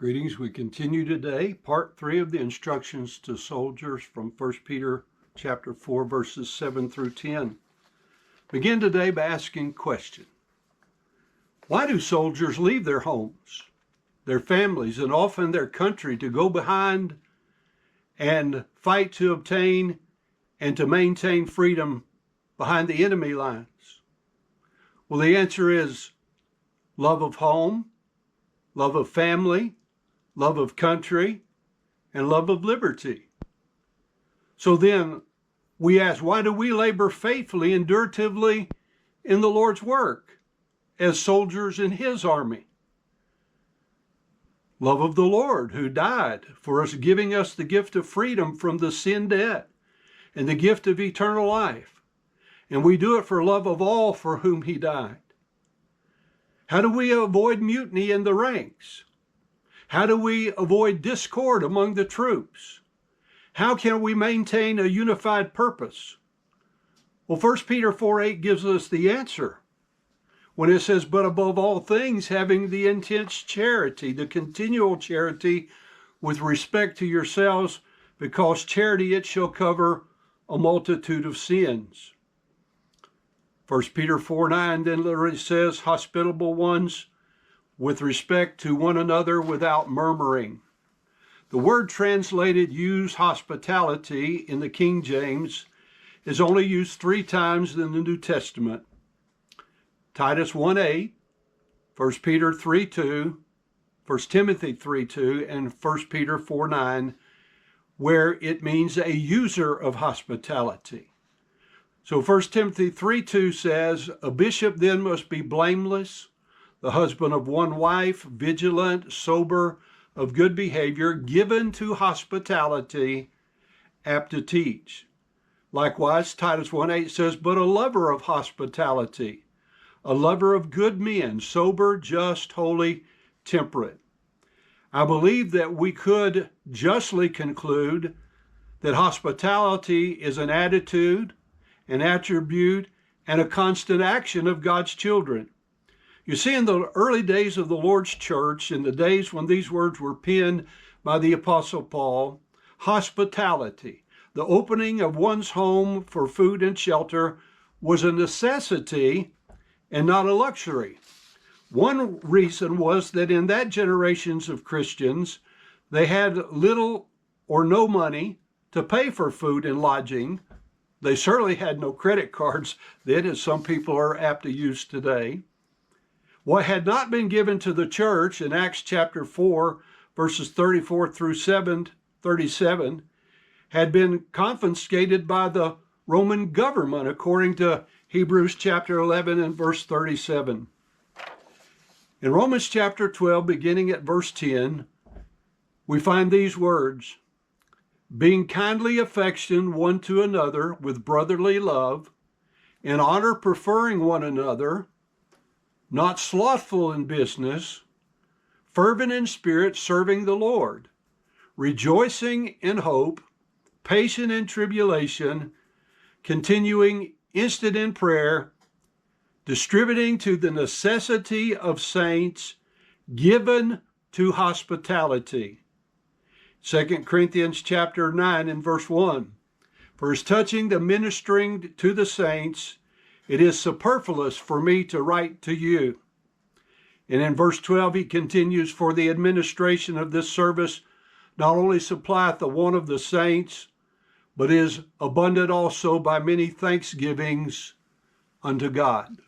Greetings. We continue today, part 3 of the instructions to soldiers from 1 Peter chapter 4, verses 7 through 10. Begin today by asking a question. Why do soldiers leave their homes, their families, and often their country to go behind and fight to obtain and to maintain freedom behind the enemy lines? Well, the answer is love of home, love of family, love of country, and love of liberty. So then we ask, why do we labor faithfully, enduratively in the Lord's work as soldiers in his army? Love of the Lord who died for us, giving us the gift of freedom from the sin debt and the gift of eternal life. And we do it for love of all for whom he died. How do we avoid mutiny in the ranks? How do we avoid discord among the troops? How can we maintain a unified purpose? Well, 1 Peter 4:8 gives us the answer when it says, but above all things, having the intense charity, the continual charity with respect to yourselves, because charity, it shall cover a multitude of sins. 1 Peter 4:9 then literally says, hospitable ones, with respect to one another without murmuring. The word translated use hospitality in the King James is only used 3 times in the New Testament. Titus 1:8, 1 Peter 3:2, 1 Timothy 3:2, and 1 Peter 4:9, where it means a user of hospitality. So 1 Timothy 3:2 says, a bishop then must be blameless, the husband of one wife, vigilant, sober, of good behavior, given to hospitality, apt to teach. Likewise, Titus 1:8 says, but a lover of hospitality, a lover of good men, sober, just, holy, temperate. I believe that we could justly conclude that hospitality is an attitude, an attribute, and a constant action of God's children. You see, in the early days of the Lord's church, in the days when these words were penned by the Apostle Paul, hospitality, the opening of one's home for food and shelter, was a necessity and not a luxury. One reason was that in that generations of Christians, they had little or no money to pay for food and lodging. They certainly had no credit cards then, as some people are apt to use today. What had not been given to the church in Acts chapter 4, verses 34 through 37, had been confiscated by the Roman government, according to Hebrews chapter 11 and verse 37. In Romans chapter 12, beginning at verse 10, we find these words, being kindly affectioned one to another with brotherly love, in honor preferring one another, not slothful in business, fervent in spirit, serving the Lord, rejoicing in hope, patient in tribulation, continuing instant in prayer, distributing to the necessity of saints, given to hospitality. 2 Corinthians chapter 9 and verse 1, for as touching the ministering to the saints, it is superfluous for me to write to you. And in verse 12, he continues, for the administration of this service not only supplieth the want of the saints, but is abundant also by many thanksgivings unto God.